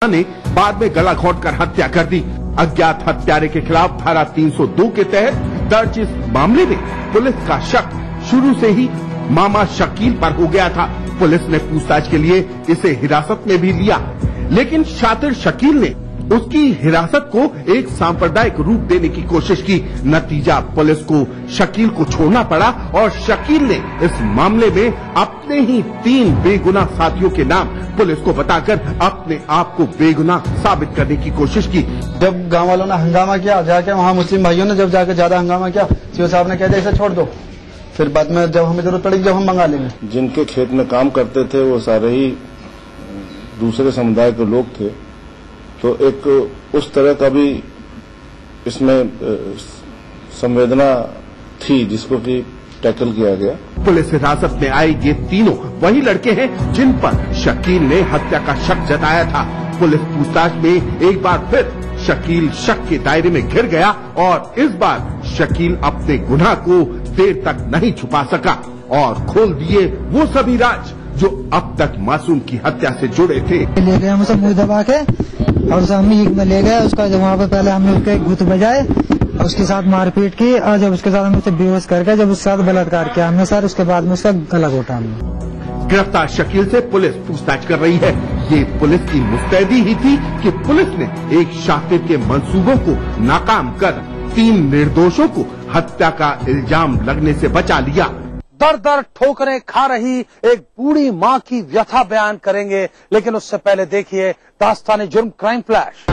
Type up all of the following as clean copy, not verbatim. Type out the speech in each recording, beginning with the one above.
ने बाद में गला घोंटकर हत्या कर दी। अज्ञात हत्यारे के खिलाफ धारा 302 के तहत दर्ज इस मामले में पुलिस का शक शुरू से ही मामा शकील पर हो गया था। पुलिस ने पूछताछ के लिए इसे हिरासत में भी लिया, लेकिन शातिर शकील ने उसकी हिरासत को एक सांप्रदायिक रूप देने की कोशिश की। नतीजा पुलिस को शकील को छोड़ना पड़ा और शकील ने इस मामले में अपने ही 3 बेगुनाह साथियों के नाम पुलिस को बताकर अपने आप को बेगुनाह साबित करने की कोशिश की। जब गांव वालों ने हंगामा किया, जाके वहाँ मुस्लिम भाइयों ने जब जाकर ज्यादा हंगामा किया, सीओ साहब ने कह दिया इसे छोड़ दो, फिर बाद में जब हमें जरूरत पड़ेगी जब हम मंगा लेंगे। जिनके खेत में काम करते थे वो सारे ही दूसरे समुदाय के लोग थे, तो एक उस तरह का भी इसमें संवेदना थी जिसको कि टैकल किया गया। पुलिस हिरासत में आए ये तीनों वही लड़के हैं जिन पर शकील ने हत्या का शक जताया था। पुलिस पूछताछ में एक बार फिर शकील शक के दायरे में घिर गया और इस बार शकील अपने गुनाह को देर तक नहीं छुपा सका और खोल दिए वो सभी राज जो अब तक मासूम की हत्या से जुड़े थे। ले गए हम सब मुंह दबा के और हम ईक में ले गए उसका। जब वहाँ पे पहले हमने उसके गुत बजाए और उसके साथ मारपीट की और जब उसके साथ हमने उसे बेहोश करके जब उसके साथ बलात्कार किया हमने सर, उसके बाद में उसका गला घोटा हमने। गिरफ्तार शकील से पुलिस पूछताछ कर रही है। ये पुलिस की मुस्तैदी ही थी कि पुलिस ने एक शातिर के मंसूबों को नाकाम कर 3 निर्दोषों को हत्या का इल्जाम लगने से बचा लिया। दर दर ठोकरें खा रही एक बूढ़ी मां की व्यथा बयान करेंगे, लेकिन उससे पहले देखिए दास्तान जुर्म क्राइम फ्लैश।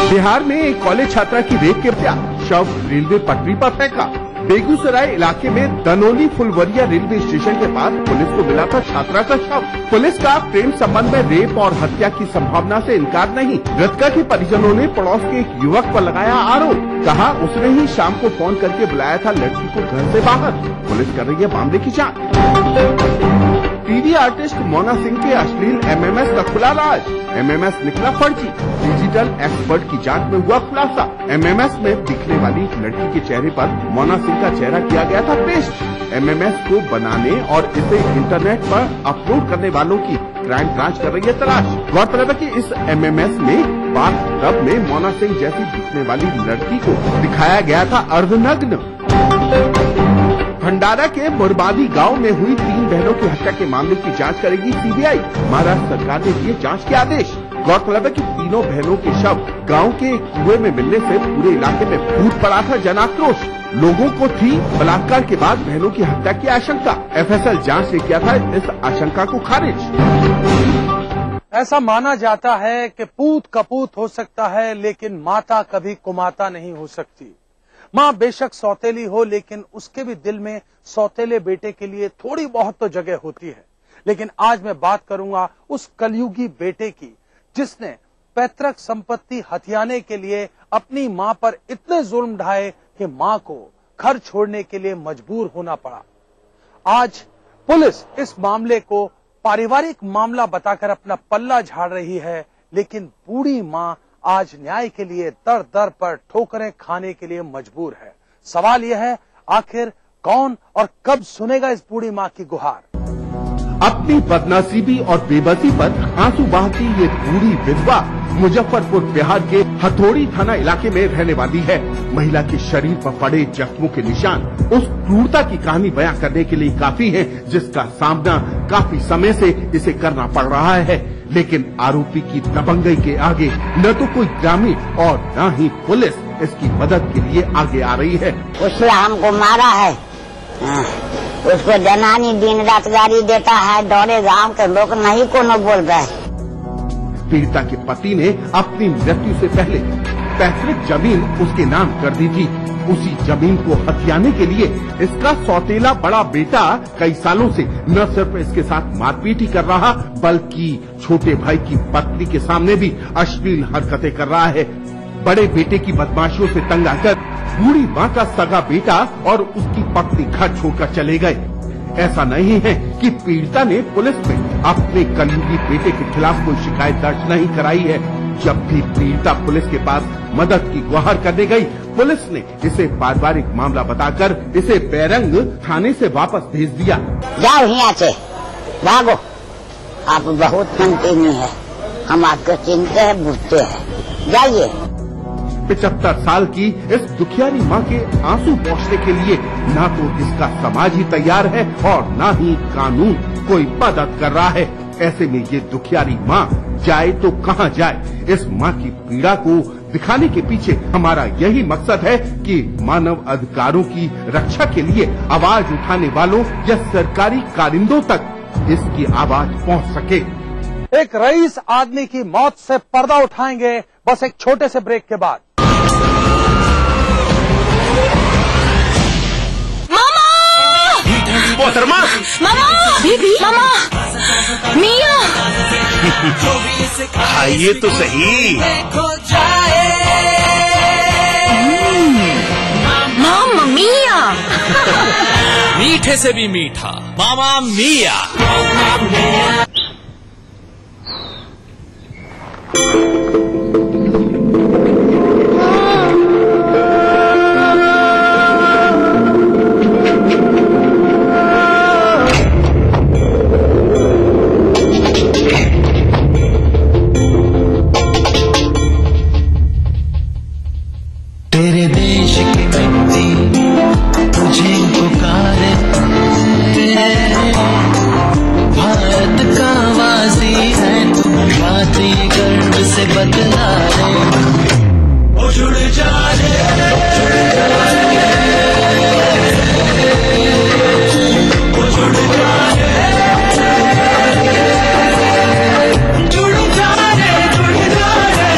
बिहार में एक कॉलेज छात्रा की रेप की हत्या, शव रेलवे पटरी पर फेंका। बेगूसराय इलाके में दनोली फुलवरिया रेलवे स्टेशन के पास पुलिस को मिला था छात्रा का शव। पुलिस का प्रेम संबंध में रेप और हत्या की संभावना से इनकार नहीं। मृतका के परिजनों ने पड़ोस के एक युवक पर लगाया आरोप, कहा उसने ही शाम को फोन करके बुलाया था लड़की को घर से बाहर। पुलिस कर रही है मामले की जांच। टीवी आर्टिस्ट मोना सिंह के अश्लील एमएमएस का खुला राज, एमएमएस निकला फर्जी। डिजिटल एक्सपर्ट की जांच में हुआ खुलासा। एमएमएस में दिखने वाली लड़की के चेहरे पर मोना सिंह का चेहरा किया गया था पेस्ट। एमएमएस को बनाने और इसे इंटरनेट पर अपलोड करने वालों की क्राइम ब्रांच कर रही है तलाश। गौरतलब है कि इस एमएमएस में बाथटब में मोना सिंह जैसी दिखने वाली लड़की को दिखाया गया था अर्धनग्न। भंडारा के मुरबादी गांव में हुई 3 बहनों की हत्या के मामले की जांच करेगी सीबीआई। महाराष्ट्र सरकार ने दिए जांच के आदेश। गौरतलब है कि तीनों बहनों के शव गांव के एक कुएं में मिलने से पूरे इलाके में फूट पड़ा था जनाक्रोश। लोगों को थी बलात्कार के बाद बहनों की हत्या की आशंका। एफएसएल जांच ने किया था इस आशंका को खारिज। ऐसा माना जाता है कि पूत कपूत हो सकता है, लेकिन माता कभी कुमाता नहीं हो सकती। माँ बेशक सौतेली हो, लेकिन उसके भी दिल में सौतेले बेटे के लिए थोड़ी बहुत तो जगह होती है। लेकिन आज मैं बात करूंगा उस कलयुगी बेटे की जिसने पैतृक संपत्ति हथियाने के लिए अपनी मां पर इतने जुल्म ढाए कि मां को घर छोड़ने के लिए मजबूर होना पड़ा। आज पुलिस इस मामले को पारिवारिक मामला बताकर अपना पल्ला झाड़ रही है, लेकिन बूढ़ी मां आज न्याय के लिए दर दर पर ठोकरें खाने के लिए मजबूर है। सवाल यह है आखिर कौन और कब सुनेगा इस बूढ़ी मां की गुहार। अपनी बदनसीबी और बेबसी पर आंसू बहाती ये बूढ़ी विधवा मुजफ्फरपुर बिहार के हथौड़ी थाना इलाके में रहने वाली है। महिला के शरीर पर पड़े जख्मों के निशान उस क्रूरता की कहानी बयां करने के लिए काफी है, जिसका सामना काफी समय से इसे करना पड़ रहा है। लेकिन आरोपी की दबंगई के आगे न तो कोई ग्रामीण और न ही पुलिस इसकी मदद के लिए आगे आ रही है। उसने हमको मारा है, उसको जनानी दिन रात गाड़ी देता है, दौरे गांव के लोग नहीं कोनो बोल रहे। पीड़िता के पति ने अपनी मृत्यु से पहले पैतृक जमीन उसके नाम कर दी थी। उसी जमीन को हथियाने के लिए इसका सौतेला बड़ा बेटा कई सालों से न सिर्फ इसके साथ मारपीट ही कर रहा, बल्कि छोटे भाई की पत्नी के सामने भी अश्लील हरकतें कर रहा है। बड़े बेटे की बदमाशियों से तंग आकर बूढ़ी मां का सगा बेटा और उसकी पत्नी घर छोड़कर चले गए। ऐसा नहीं है कि पीड़िता ने पुलिस में अपने कलयुगी बेटे के खिलाफ कोई शिकायत दर्ज नहीं कराई है। जब भी पीड़िता पुलिस के पास मदद की गुहार करने गई, पुलिस ने इसे पारिवारिक मामला बताकर इसे बैरंग थाने से वापस भेज दिया। जाओ यहाँ से, भागो, आप बहुत मनती नहीं है। हम आपको चिनते हैं, बुझते हैं। जाइए। 75 साल की इस दुखियारी माँ के आंसू पोंछने के लिए ना तो इसका समाज ही तैयार है और ना ही कानून कोई मदद कर रहा है। ऐसे में ये दुखियारी माँ जाए तो कहाँ जाए। इस माँ की पीड़ा को दिखाने के पीछे हमारा यही मकसद है कि मानव अधिकारों की रक्षा के लिए आवाज उठाने वालों या सरकारी कारिंदों तक इसकी आवाज पहुँच सके। एक रईस आदमी की मौत से पर्दा उठाएंगे बस एक छोटे से ब्रेक के बाद। मोहतरमा, मामा, बीबी, मामा, मिया, आइए तो सही। मामा मिया। मीठे से भी मीठा मामा मिया। तेरे देश की मिट्टी तुझे पुकारे, भारत का वासी है तू, बाती गर्व से बदला रे, ओ जुड़ जा रे, ओ जुड़ जा रे, जुड़ जा रे, जुड़ जा रे।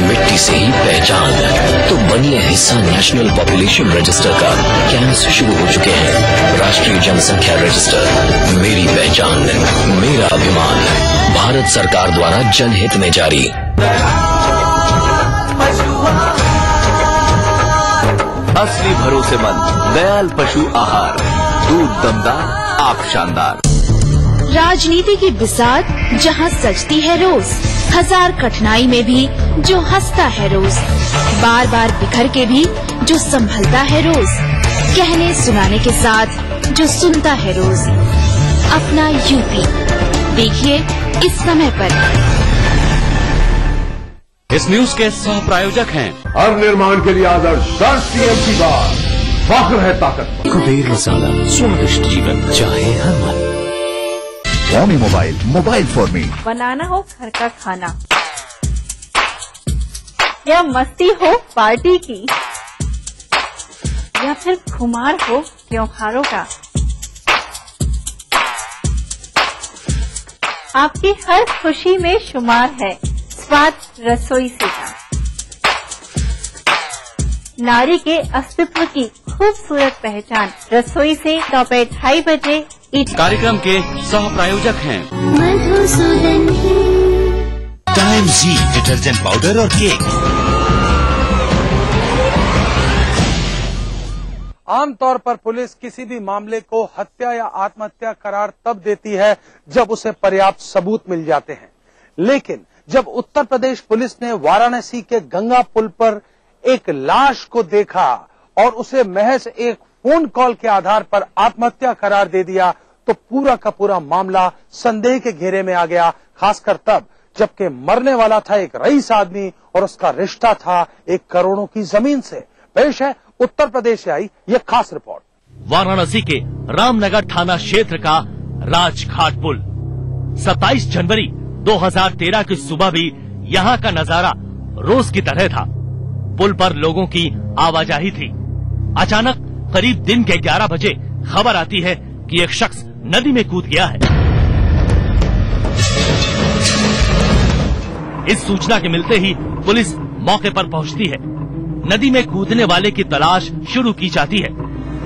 मिट्टी से ही पहचान। तो बनिए हिस्सा नेशनल पॉपुलेशन रजिस्टर का। कैंप्स शुरू हो चुके हैं। राष्ट्रीय जनसंख्या रजिस्टर, मेरी पहचान मेरा अभिमान, भारत सरकार द्वारा जनहित में जारी। असली भरोसेमंद दयाल पशु आहार, दूध दमदार, आप शानदार। राजनीति की बिसात जहाँ सजती है रोज, हजार कठिनाई में भी जो हंसता है रोज, बार बार बिखर के भी जो संभलता है रोज, कहने सुनाने के साथ जो सुनता है रोज। अपना यूपी देखिए इस समय पर। इस न्यूज के सह प्रायोजक हैं हर निर्माण के लिए आदर्श सीएम की बात, फख्र है ताकत। कुबेर मसाला, स्वादिष्ट जीवन चाहे हर मन। स्वामी मोबाइल, मोबाइल फॉर मी। बनाना हो घर का खाना या मस्ती हो पार्टी की या फिर खुमार हो त्योहारों का, आपकी हर खुशी में शुमार है स्वाद रसोई से का। नारी के अस्तित्व की खूबसूरत पहचान रसोई से दोपहर 2:30 बजे। कार्यक्रम के सह प्रायोजक हैं टाइम जी डिटर्जेंट पाउडर और केक। आमतौर पर पुलिस किसी भी मामले को हत्या या आत्महत्या करार तब देती है जब उसे पर्याप्त सबूत मिल जाते हैं। लेकिन जब उत्तर प्रदेश पुलिस ने वाराणसी के गंगा पुल पर एक लाश को देखा और उसे महज एक फोन कॉल के आधार पर आत्महत्या करार दे दिया, तो पूरा का पूरा मामला संदेह के घेरे में आ गया। खासकर तब जबकि मरने वाला था एक रईस आदमी और उसका रिश्ता था एक करोड़ों की जमीन से। पेश है उत्तर प्रदेश से आई ये खास रिपोर्ट। वाराणसी के रामनगर थाना क्षेत्र का राजघाट पुल 27 जनवरी 2013 की सुबह भी यहाँ का नजारा रोज की तरह था। पुल पर लोगों की आवाजाही थी। अचानक करीब दिन के 11 बजे खबर आती है कि एक शख्स नदी में कूद गया है। इस सूचना के मिलते ही पुलिस मौके पर पहुंचती है। नदी में कूदने वाले की तलाश शुरू की जाती है।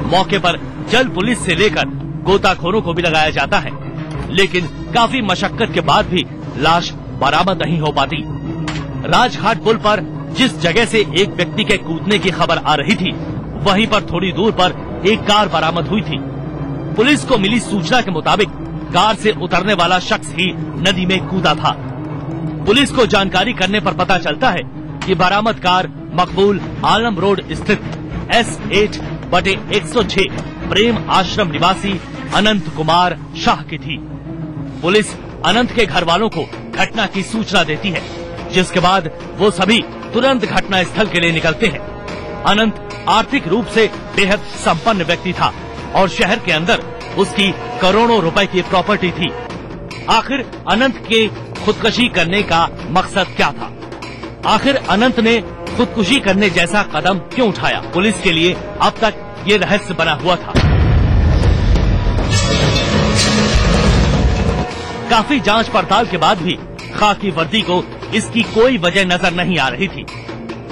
मौके पर जल पुलिस से लेकर गोताखोरों को भी लगाया जाता है, लेकिन काफी मशक्कत के बाद भी लाश बरामद नहीं हो पाती। राजघाट पुल पर जिस जगह से एक व्यक्ति के कूदने की खबर आ रही थी, वहीं पर थोड़ी दूर पर एक कार बरामद हुई थी। पुलिस को मिली सूचना के मुताबिक कार से उतरने वाला शख्स ही नदी में कूदा था। पुलिस को जानकारी करने पर पता चलता है कि बरामद कार मकबूल आलम रोड स्थित S8/106 प्रेम आश्रम निवासी अनंत कुमार शाह की थी। पुलिस अनंत के घर वालों को घटना की सूचना देती है, जिसके बाद वो सभी तुरंत घटना स्थल के लिए निकलते हैं। अनंत आर्थिक रूप से बेहद संपन्न व्यक्ति था और शहर के अंदर उसकी करोड़ों रुपए की प्रॉपर्टी थी। आखिर अनंत के खुदकुशी करने का मकसद क्या था? आखिर अनंत ने खुदकुशी करने जैसा कदम क्यों उठाया? पुलिस के लिए अब तक ये रहस्य बना हुआ था। काफी जांच पड़ताल के बाद भी खाकी वर्दी को इसकी कोई वजह नजर नहीं आ रही थी।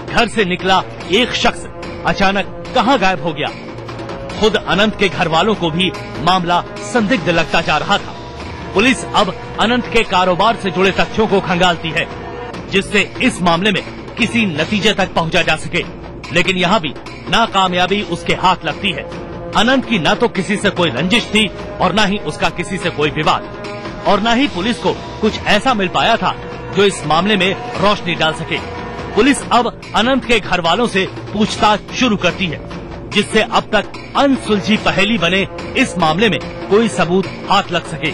घर से निकला एक शख्स अचानक कहां गायब हो गया? खुद अनंत के घर वालों को भी मामला संदिग्ध लगता जा रहा था। पुलिस अब अनंत के कारोबार से जुड़े तथ्यों को खंगालती है, जिससे इस मामले में किसी नतीजे तक पहुंचा जा सके। लेकिन यहाँ भी नाकामयाबी उसके हाथ लगती है। अनंत की न तो किसी से कोई रंजिश थी और न ही उसका किसी से कोई विवाद, और न ही पुलिस को कुछ ऐसा मिल पाया था जो इस मामले में रोशनी डाल सके। पुलिस अब अनंत के घर वालों से पूछताछ शुरू करती है, जिससे अब तक अनसुलझी पहेली बने इस मामले में कोई सबूत हाथ लग सके।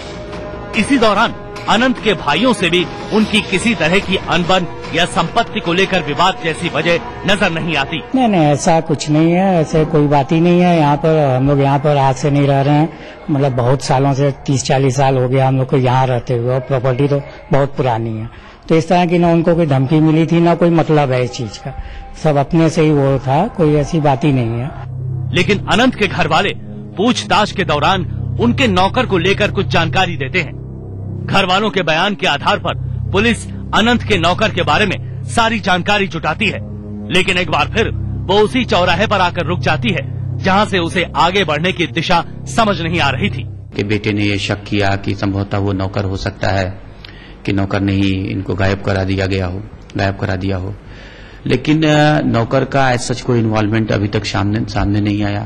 इसी दौरान अनंत के भाइयों से भी उनकी किसी तरह की अनबन या संपत्ति को लेकर विवाद जैसी वजह नजर नहीं आती। नहीं, ऐसा कुछ नहीं है, ऐसे कोई बात ही नहीं है। यहाँ पर हम लोग यहाँ पर आज से नहीं रह रहे हैं, मतलब बहुत सालों से 30-40 साल हो गया हम लोग को यहाँ रहते हुए, और प्रॉपर्टी तो बहुत पुरानी है। तो इस तरह की न उनको कोई धमकी मिली थी, न कोई मतलब है इस चीज का, सब अपने से ही वो था, कोई ऐसी बात ही नहीं है। लेकिन अनंत के घर वाले पूछताछ के दौरान उनके नौकर को लेकर कुछ जानकारी देते हैं। घर वालों के बयान के आधार पर पुलिस अनंत के नौकर के बारे में सारी जानकारी जुटाती है, लेकिन एक बार फिर वो उसी चौराहे पर आकर रुक जाती है जहां से उसे आगे बढ़ने की दिशा समझ नहीं आ रही थी। कि बेटे ने ये शक किया कि संभवतः वो नौकर हो सकता है, कि नौकर ने ही इनको गायब करा दिया हो, लेकिन नौकर का ऐसा सच कोई इन्वॉल्वमेंट अभी तक सामने नहीं आया।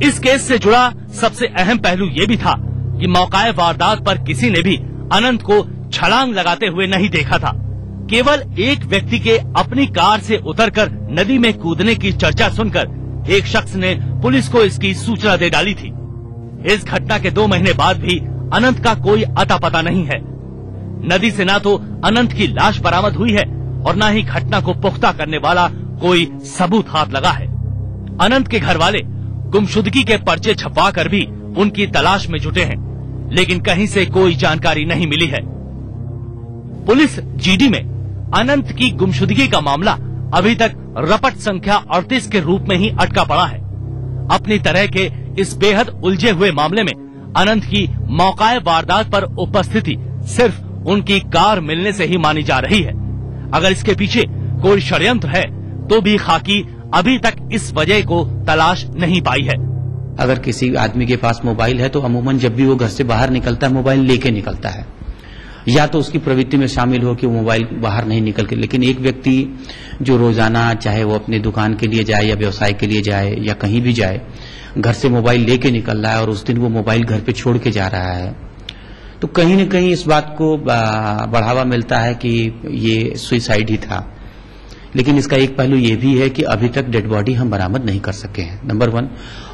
इस केस से जुड़ा सबसे अहम पहलू ये भी था कि मौकाए वारदात पर किसी ने भी अनंत को छलांग लगाते हुए नहीं देखा था। केवल एक व्यक्ति के अपनी कार से उतरकर नदी में कूदने की चर्चा सुनकर एक शख्स ने पुलिस को इसकी सूचना दे डाली थी। इस घटना के 2 महीने बाद भी अनंत का कोई अता पता नहीं है। नदी से न तो अनंत की लाश बरामद हुई है और न ही घटना को पुख्ता करने वाला कोई सबूत हाथ लगा है। अनंत के घर वाले गुमशुदगी के पर्चे छपवा कर भी उनकी तलाश में जुटे हैं, लेकिन कहीं से कोई जानकारी नहीं मिली है। पुलिस जीडी में अनंत की गुमशुदगी का मामला अभी तक रपट संख्या 38 के रूप में ही अटका पड़ा है। अपनी तरह के इस बेहद उलझे हुए मामले में अनंत की मौकाए वारदात पर उपस्थिति सिर्फ उनकी कार मिलने से ही मानी जा रही है। अगर इसके पीछे कोई षड्यंत्र है तो भी खाकी अभी तक इस वजह को तलाश नहीं पाई है। अगर किसी आदमी के पास मोबाइल है तो अमूमन जब भी वो घर से बाहर निकलता है मोबाइल लेके निकलता है, या तो उसकी प्रवृत्ति में शामिल हो कि वो मोबाइल बाहर नहीं निकल के। लेकिन एक व्यक्ति जो रोजाना चाहे वो अपनी दुकान के लिए जाए या व्यवसाय के लिए जाए या कहीं भी जाए, घर से मोबाइल लेके निकल रहा है और उस दिन वो मोबाइल घर पे छोड़ के जा रहा है, तो कहीं न कहीं इस बात को बढ़ावा मिलता है कि ये सुसाइड ही था। लेकिन इसका एक पहलू ये भी है कि अभी तक डेड बॉडी हम बरामद नहीं कर सके हैं, नंबर 1।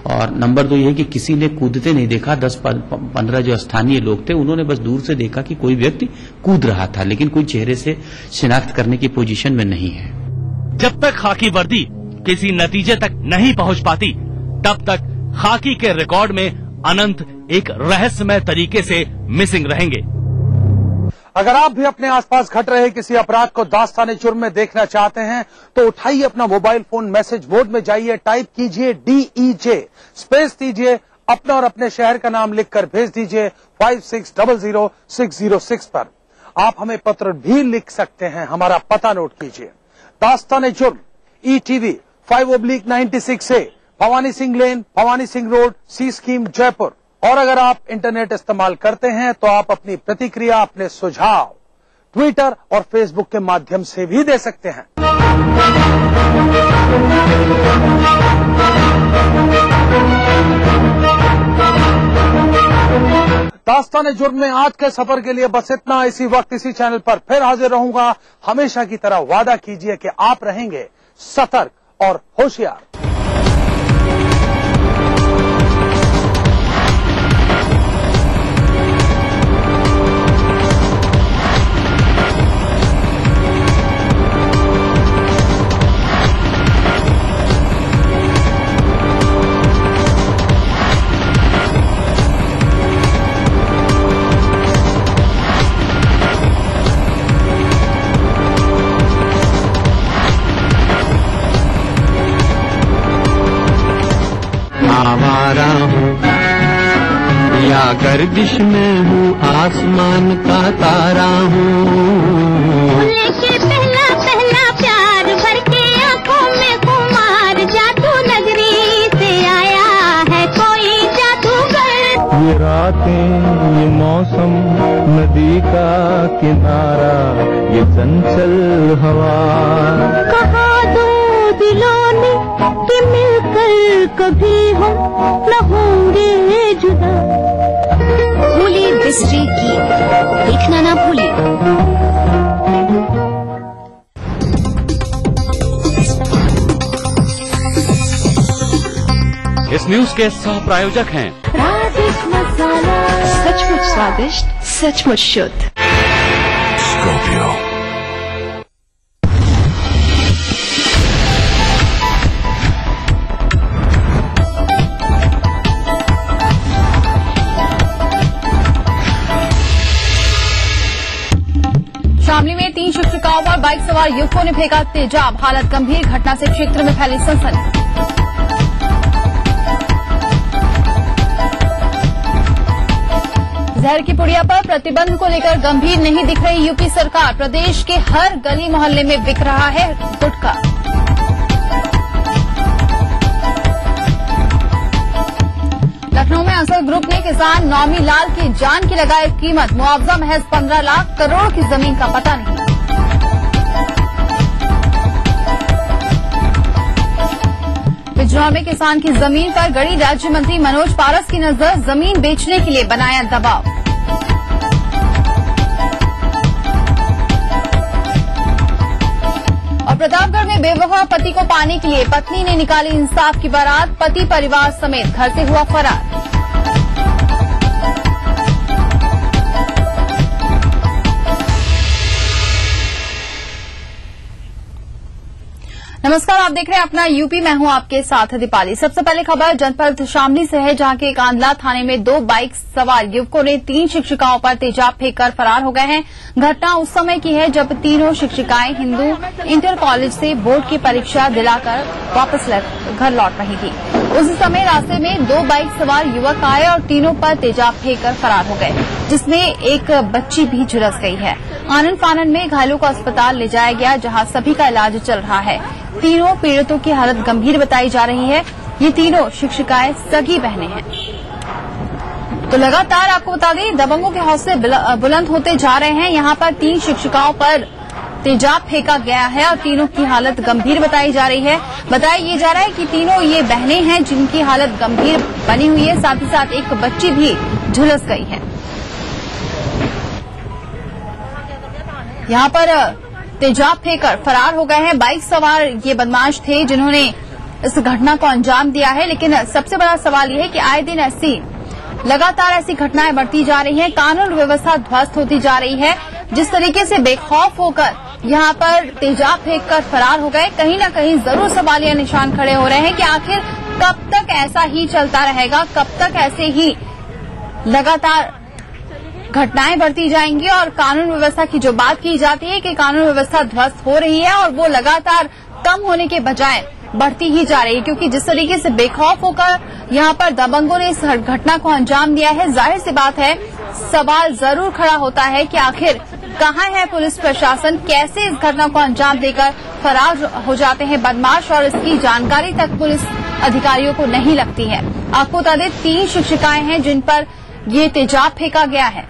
और नंबर 2 ये है कि किसी ने कूदते नहीं देखा। 10-15 जो स्थानीय लोग थे उन्होंने बस दूर से देखा कि कोई व्यक्ति कूद रहा था, लेकिन कोई चेहरे से शिनाख्त करने की पोजीशन में नहीं है। जब तक खाकी वर्दी किसी नतीजे तक नहीं पहुंच पाती, तब तक खाकी के रिकॉर्ड में अनंत एक रहस्यमय तरीके से मिसिंग रहेंगे। अगर आप भी अपने आसपास घट रहे किसी अपराध को दास्ताने जुर्म में देखना चाहते हैं तो उठाइए अपना मोबाइल फोन, मैसेज मोड में जाइए, टाइप कीजिए DEJ, स्पेस दीजिए, अपना और अपने शहर का नाम लिखकर भेज दीजिए 56000606 पर। आप हमें पत्र भी लिख सकते हैं, हमारा पता नोट कीजिए। दास्ताने जुर्म, ETV 5/96A, भवानी सिंह लेन, भवानी सिंह रोड, सी स्कीम, जयपुर। और अगर आप इंटरनेट इस्तेमाल करते हैं तो आप अपनी प्रतिक्रिया, अपने सुझाव ट्विटर और फेसबुक के माध्यम से भी दे सकते हैं। दास्ताने जुर्म में आज के सफर के लिए बस इतना। इसी वक्त इसी चैनल पर फिर हाजिर रहूंगा। हमेशा की तरह वादा कीजिए कि आप रहेंगे सतर्क और होशियार। आवारा हूँ या गर्दिश में हूँ, आसमान का तारा हूँ। लेके पहला पहला प्यार भर के आंखों में खुमार, जादू नगरी से आया है कोई जादूगर। ये रातें, ये मौसम, नदी का किनारा, ये चंचल हवा। कहा दो दिलों ने कि मिलकर कभी हम न होंगे जुदा। भूली बिसरी गीत देखना ना भूलिए। इस न्यूज के सह प्रायोजक हैं राजेश मसाला, सचमुच स्वादिष्ट, सचमुच शुद्ध। स्कॉर्पियो। शामली में 3 शिक्षिकाओं पर बाइक सवार युवकों ने फेंका तेजाब, हालत गंभीर। घटना से क्षेत्र में फैली सनसनी। जहर की पुड़िया पर प्रतिबंध को लेकर गंभीर नहीं दिख रही यूपी सरकार। प्रदेश के हर गली मोहल्ले में बिक रहा है गुटखा। लखनऊ में अंसर ग्रुप ने किसान नौमी लाल की जान की लगाई कीमत, मुआवजा महज 15 लाख करोड़ की जमीन का पता नहीं। बिजनौर में किसान की जमीन पर गड़ी राज्य मंत्री मनोज पारस की नजर, जमीन बेचने के लिए बनाया दबाव। और प्रतापगढ़ में बेवफा पति को पाने के लिए पत्नी ने निकाली इंसाफ की बारात, पति परिवार समेत घर से हुआ फरार। नमस्कार, आप देख रहे हैं अपना यूपी। मैं हूं आपके साथ दीपाली। सबसे पहले खबर जनपद शामली से है, जहां के कांदला थाने में 2 बाइक सवार युवकों ने 3 शिक्षिकाओं पर तेजाब फेंककर फरार हो गए हैं। घटना उस समय की है जब तीनों शिक्षिकाएं हिंदू इंटर कॉलेज से बोर्ड की परीक्षा दिलाकर वापस घर लौट रही थी। उस समय रास्ते में 2 बाइक सवार युवक आए और तीनों पर तेजाब फेंककर फरार हो गए, जिसमें एक बच्ची भी झुलस गई है। आनन फानन में घायलों को अस्पताल ले जाया गया, जहां सभी का इलाज चल रहा है। तीनों पीड़ितों की हालत गंभीर बताई जा रही है। ये तीनों शिक्षिकाएं सगी बहनें हैं। तो लगातार आपको बता दें, दबंगों के हौसले बुलंद होते जा रहे हैं। यहाँ पर 3 शिक्षिकाओं पर तेजाब फेंका गया है और तीनों की हालत गंभीर बताई जा रही है। बताया ये जा रहा है कि तीनों ये बहनें हैं जिनकी हालत गंभीर बनी हुई है। साथ ही साथ एक बच्ची भी झुलस गई है। यहाँ पर तेजाब फेंककर फरार हो गए हैं बाइक सवार ये बदमाश थे जिन्होंने इस घटना को अंजाम दिया है। लेकिन सबसे बड़ा सवाल ये है कि आए दिन लगातार ऐसी घटनाएं बढ़ती जा रही हैं, कानून व्यवस्था ध्वस्त होती जा रही है। जिस तरीके से बेखौफ होकर यहाँ पर तेजाब फेंककर फरार हो गए, कहीं न कहीं जरूर सवालिया निशान खड़े हो रहे हैं कि आखिर कब तक ऐसा ही चलता रहेगा, कब तक ऐसे ही लगातार घटनाएं बढ़ती जाएंगी और कानून व्यवस्था की जो बात की जाती है कि कानून व्यवस्था ध्वस्त हो रही है और वो लगातार कम होने के बजाय बढ़ती ही जा रही है, क्योंकि जिस तरीके से बेखौफ होकर यहाँ पर दबंगों ने इस घटना को अंजाम दिया है, जाहिर सी बात है सवाल जरूर खड़ा होता है कि आखिर कहाँ है पुलिस प्रशासन, कैसे इस घटना को अंजाम देकर फरार हो जाते हैं बदमाश और इसकी जानकारी तक पुलिस अधिकारियों को नहीं लगती है। आपको बता दें 3 शिक्षिकाएं हैं जिन पर ये तेजाब फेंका गया है।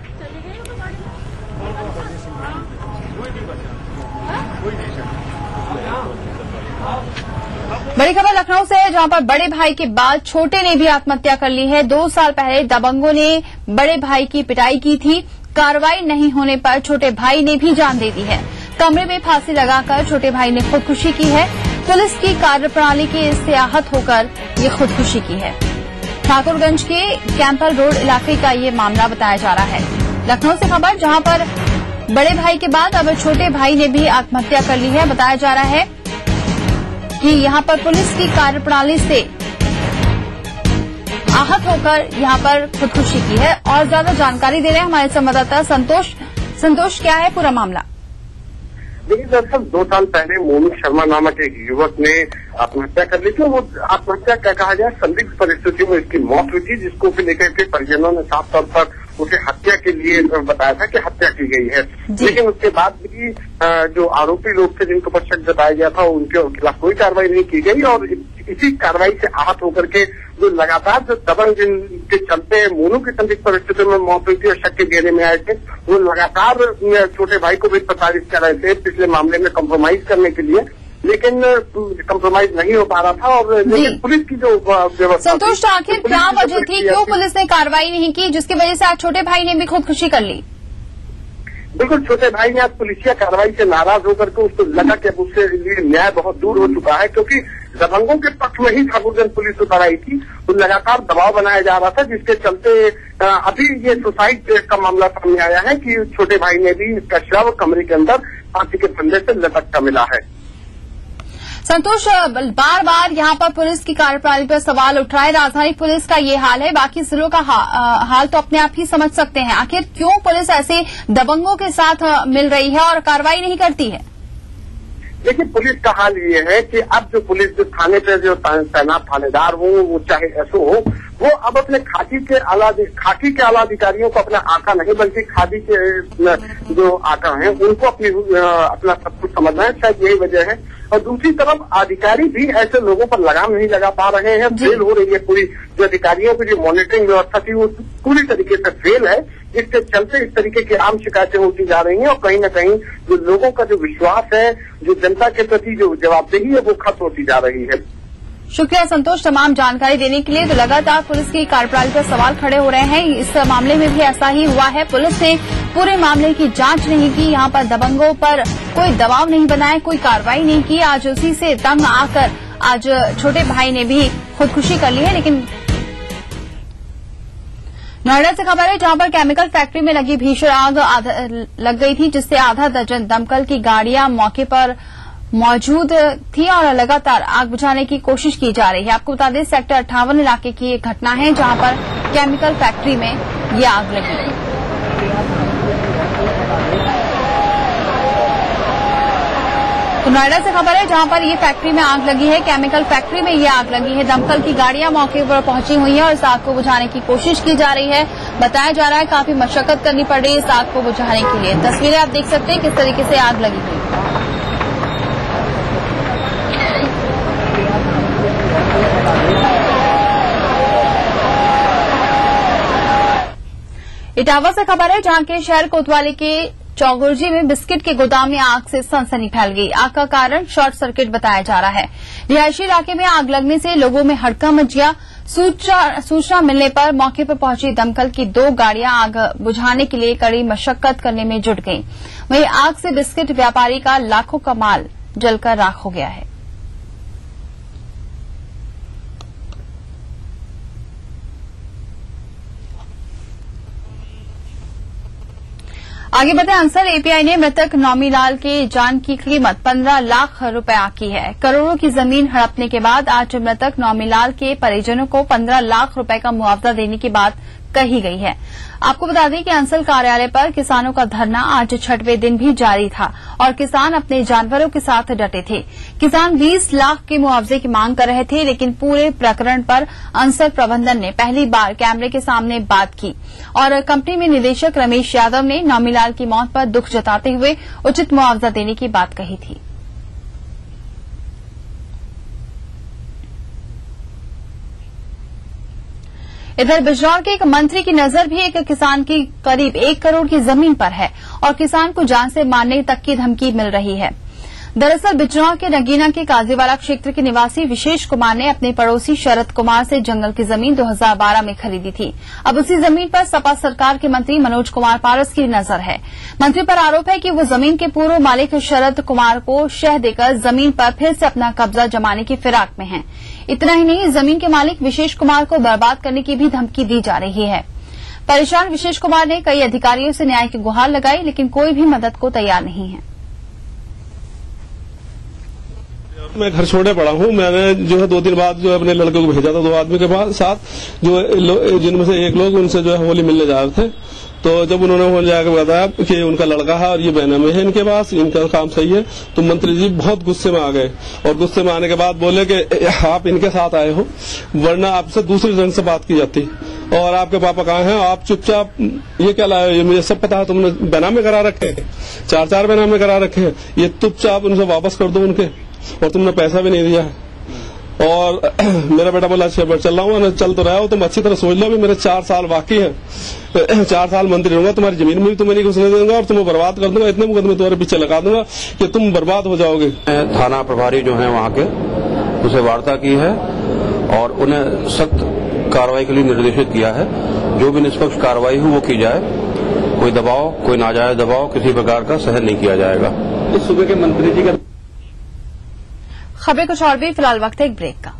बड़ी खबर लखनऊ से है, जहां पर बड़े भाई के बाद छोटे ने भी आत्महत्या कर ली है। 2 साल पहले दबंगों ने बड़े भाई की पिटाई की थी। कार्रवाई नहीं होने पर छोटे भाई ने भी जान दे दी है। कमरे में फांसी लगाकर छोटे भाई ने खुदकुशी की है। पुलिस की कार्यप्रणाली के इससे आहत होकर ये खुदकुशी की है। ठाकुरगंज के कैंपल रोड इलाके का ये मामला बताया जा रहा है। लखनऊ से खबर, जहां पर बड़े भाई के बाद अब छोटे भाई ने भी आत्महत्या कर ली है। बताया जा रहा है कि यहां पर पुलिस की कार्यप्रणाली से आहत होकर यहां पर खुदकुशी की है। और ज्यादा जानकारी दे रहे हैं हमारे संवाददाता संतोष। संतोष, क्या है पूरा मामला? देखिए दरअसल 2 साल पहले मोनू शर्मा नामक एक युवक ने आत्महत्या कर ली थी। वो आत्महत्या क्या कहा जाए, संदिग्ध परिस्थितियों में इसकी मौत हुई थी, जिसको फिर लेकर के परिजनों ने साफ तौर पर उसे हत्या के लिए बताया था कि हत्या की गई है। लेकिन उसके बाद भी जो आरोपी लोग थे जिनको पर शक जताया गया था उनके खिलाफ कोई कार्रवाई नहीं की गई और इसी कार्रवाई से आहत होकर के जो लगातार जो दबंग जिनके चलते मोनू की संदिग्ध परिस्थितियों में मौत हुई थी और शक के घेरे में आए थे, वो लगातार छोटे भाई को भी प्रताड़ित कर रहे थे पिछले मामले में कंप्रोमाइज करने के लिए, लेकिन कंप्रोमाइज नहीं हो पा रहा था। और लेकिन पुलिस की जो व्यवस्था, संतोष, आखिर क्या वजह थी, क्यों पुलिस ने कार्रवाई नहीं की जिसकी वजह से आज छोटे भाई ने भी खुदकुशी कर ली? बिल्कुल, छोटे भाई ने आज पुलिसिया कार्रवाई से नाराज होकर के उसको लगा कि अब उसके लिए न्याय बहुत दूर हो चुका है, क्योंकि दबंगों के पक्ष में ही ठाकुरगंज पुलिस उतर आई थी। तो लगातार दबाव बनाया जा रहा था, जिसके चलते अभी ये सुसाइड का मामला सामने आया है कि छोटे भाई ने भी इसका शव कमरे के अंदर फांसी के फंदे से लटकता मिला है। संतोष, बार बार यहाँ पर पुलिस की कार्यप्रणाली पर सवाल उठ रहा है। राजधानी पुलिस का ये हाल है, बाकी जिलों का हाल तो अपने आप ही समझ सकते हैं। आखिर क्यों पुलिस ऐसे दबंगों के साथ मिल रही है और कार्रवाई नहीं करती है? देखिए, पुलिस का हाल ये है कि अब जो पुलिस जो थाने पे जो तैनात थानेदार हो, वो चाहे एसओ हो, वो अब अपने खाकी के आला अधिकारियों को अपना आका नहीं बल्कि खादी के जो आका हैं उनको अपना सब कुछ समझना है। शायद यही वजह है। और दूसरी तरफ अधिकारी भी ऐसे लोगों पर लगाम नहीं लगा पा रहे हैं। फेल हो रही है पूरी जो अधिकारियों की जो मॉनिटरिंग व्यवस्था थी वो पूरी तरीके से फेल है, जिसके चलते इस तरीके की आम शिकायतें होती जा रही हैं और कहीं न कहीं जो लोगों का जो विश्वास है, जो जनता के प्रति जो जवाबदेही है, वो खत्म होती जा रही है। शुक्रिया संतोष तमाम जानकारी देने के लिए। तो लगातार पुलिस की कार्यप्रणाली पर सवाल खड़े हो रहे हैं। इस मामले में भी ऐसा ही हुआ है। पुलिस ने पूरे मामले की जांच नहीं की, यहाँ पर दबंगों पर कोई दबाव नहीं बनाया, कोई कार्रवाई नहीं की। आज उसी से तंग आकर आज छोटे भाई ने भी खुदकुशी कर ली है। लेकिन नोएडा से खबर है, जहां पर केमिकल फैक्ट्री में लगी भीषण आग लग गई थी, जिससे आधा दर्जन दमकल की गाड़ियां मौके पर मौजूद थी और लगातार आग बुझाने की कोशिश की जा रही है। आपको बता दें सेक्टर 58 इलाके की एक घटना है, जहां पर केमिकल फैक्ट्री में ये आग लगी। तो नोएडा से खबर है, जहां पर ये फैक्ट्री में आग लगी है, केमिकल फैक्ट्री में ये आग लगी है। दमकल की गाड़ियां मौके पर पहुंची हुई हैं और इस आग को बुझाने की कोशिश की जा रही है। बताया जा रहा है काफी मशक्कत करनी पड़ रही है इस आग को बुझाने के लिए। तस्वीरें आप देख सकते हैं किस तरीके से आग लगी हुई। इटावा से खबर है, जहां के शहर कोतवाली के चौगुर्जी में बिस्किट के गोदाम में आग से सनसनी फैल गई। आग का कारण शॉर्ट सर्किट बताया जा रहा है। रिहायशी इलाके में आग लगने से लोगों में हड़कंप मच गया। सूचना मिलने पर मौके पर पहुंची दमकल की 2 गाड़ियां आग बुझाने के लिए कड़ी मशक्कत करने में जुट गईं। वहीं आग से बिस्किट व्यापारी का लाखों का माल जलकर राख हो गया है। आगे बढ़ते आंसर एपीआई ने मृतक नौमीलाल के जान की कीमत 15 लाख रुपए आंकी है। करोड़ों की जमीन हड़पने के बाद आज मृतक नौमीलाल के परिजनों को 15 लाख रुपए का मुआवजा देने की बात कही गई है। आपको बता दें कि अंसल कार्यालय पर किसानों का धरना आज 6वें दिन भी जारी था और किसान अपने जानवरों के साथ डटे थे। किसान 20 लाख के मुआवजे की मांग कर रहे थे, लेकिन पूरे प्रकरण पर अंसल प्रबंधन ने पहली बार कैमरे के सामने बात की और कंपनी में निदेशक रमेश यादव ने नौमीलाल की मौत पर दुख जताते हुए उचित मुआवजा देने की बात कही थी। इधर बिजनौर के एक मंत्री की नजर भी एक किसान की करीब 1 करोड़ की जमीन पर है और किसान को जान से मारने तक की धमकी मिल रही है। दरअसल बिजनौर के नगीना के काजीवाला क्षेत्र के निवासी विशेष कुमार ने अपने पड़ोसी शरद कुमार से जंगल की जमीन 2012 में खरीदी थी। अब उसी जमीन पर सपा सरकार के मंत्री मनोज कुमार पारस की नजर है। मंत्री पर आरोप है कि वो जमीन के पूर्व मालिक शरद कुमार को शह देकर जमीन पर फिर से अपना कब्जा जमाने की फिराक में हैं। इतना ही नहीं, जमीन के मालिक विशेष कुमार को बर्बाद करने की भी धमकी दी जा रही है। परेशान विशेष कुमार ने कई अधिकारियों से न्याय की गुहार लगाई, लेकिन कोई भी मदद को तैयार नहीं है। मैं घर छोड़े पड़ा हूँ। मैंने जो है 2 दिन बाद जो है अपने लड़के को भेजा था 2 आदमी के साथ, जो जिनमें से एक लोग उनसे जो है होली मिलने जा रहे थे। तो जब उन्होंने वहां जाकर बताया कि उनका लड़का है और ये बेनामी है इनके पास, इनका काम सही है, तो मंत्री जी बहुत गुस्से में आ गए और गुस्से में आने के बाद बोले कि आप इनके साथ आए हो, वरना आपसे दूसरे ढंग से बात की जाती और आपके पापा कहाँ हैं, आप चुपचाप ये क्या लाए, ये मुझे सब पता है, तुमने बेनामी करा रखे हैं, 4 बेनामी करा रखे हैं, ये चुपचाप उनसे वापस कर दो उनके, और तुमने पैसा भी नहीं दिया है। और मेरा बेटा बोला अच्छा चल रहा हूँ, चल तो रहा हो, तुम अच्छी तरह सोच लो भी मेरे 4 साल बाकी हैं, 4 साल मंत्री रहूंगा, तुम्हारी जमीन में भी तुम्हें नहीं घुसने दूंगा और तुम्हें बर्बाद कर दूंगा, इतने मुकदमे तुम्हारे पीछे लगा दूंगा कि तुम बर्बाद हो जाओगे। थाना प्रभारी जो है वहाँ के उसे वार्ता की है और उन्हें सख्त कार्रवाई के लिए निर्देशित किया है। जो भी निष्पक्ष कार्रवाई हो वो की जाए, कोई दबाव, कोई नाजायज दबाव किसी प्रकार का सहन नहीं किया जाएगा। इस सूबे के मंत्री जी का खबरें कुछ और भी, फिलहाल वक्त है एक ब्रेक का।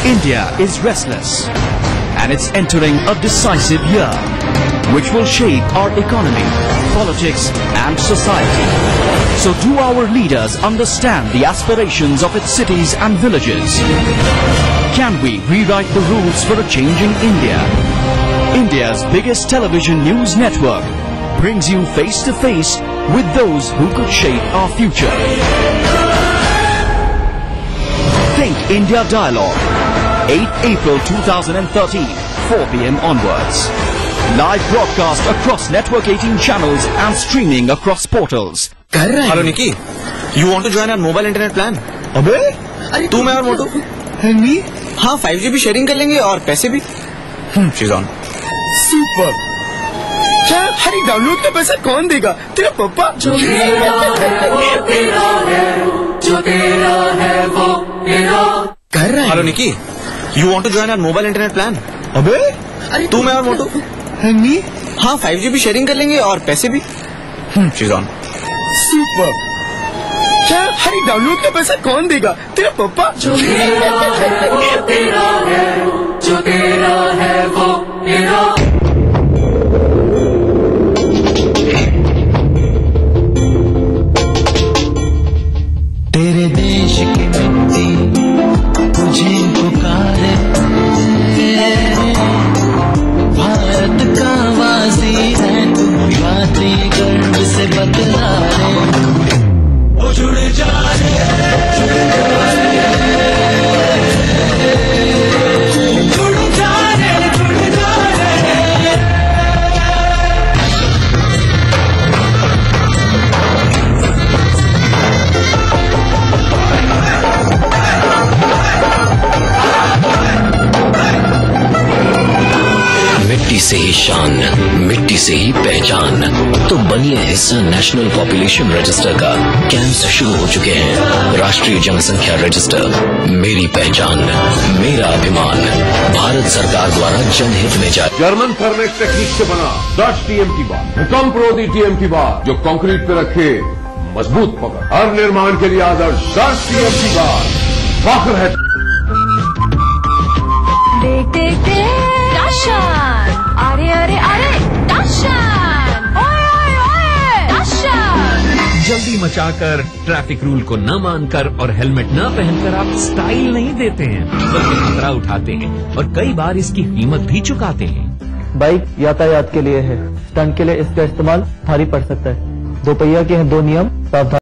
India is restless and it's entering a decisive year which will shape our economy, politics and society. So do our leaders understand the aspirations of its cities and villages? Can we rewrite the rules for a changing India? India's biggest television news network brings you face to face with those who could shape our future. Think India Dialogue, 8 April 2013, 4 p.m. onwards. Live broadcast across Network 18 channels and streaming across portals. Hello Nikki, you want to join our mobile internet plan? अबे तू मैं और मोटू मी हाँ 5GB sharing कर लेंगे और पैसे भी she's on. सुपर। क्या हरी डाउनलोड का पैसा कौन देगा? तेरा पापा। जो तेरा है वो तेरा है, जो तेरा है वो तेरा। कर रहा है। Hello Nikki, you want to join our mobile internet plan? अबे तू मैं और मोटू मी हाँ 5GB शेयरिंग कर लेंगे और पैसे भी she's on. सुपर। क्या हरी डाउनलोड का पैसा कौन देगा? तेरा पापा। जो तेरा है वो तेरा है, जो तेरा है वो तेरा। तेरे देश की मिट्टी तुझे पुकारे, भारत का वासी है तू, बातें गर्व से बतला रे, ओ जुड़ जा रे, जुड़ जा रे, जुड़ जा रे, जुड़ जा रे। मिट्टी से ही शान, मिट्टी से ही पहचान, तो बनिए हिस्सा नेशनल पॉपुलेशन रजिस्टर का। कैंप्स शुरू हो चुके हैं। राष्ट्रीय जनसंख्या रजिस्टर, मेरी पहचान, मेरा अभिमान, भारत सरकार द्वारा जनहित में जारी। जर्मन फर्नेस टेक्निक से बना डच टीएमटी बार, भूकंप रोधी टीएमटी बार, जो कंक्रीट पे रखे मजबूत पकड़। हर निर्माण के लिए आदर्श डच टीएमटी बार, फख्र है। अरे अरे अरे दर्शन, ओए ओए ओए दर्शन। जल्दी मचाकर, ट्रैफिक रूल को न मानकर और हेलमेट न पहनकर आप स्टाइल नहीं देते हैं, बल्कि खतरा उठाते हैं और कई बार इसकी कीमत भी चुकाते हैं। बाइक यातायात के लिए है, स्टंट के लिए इसका इस्तेमाल भारी पड़ सकता है। दोपहिया के हैं 2 नियम, सावधान।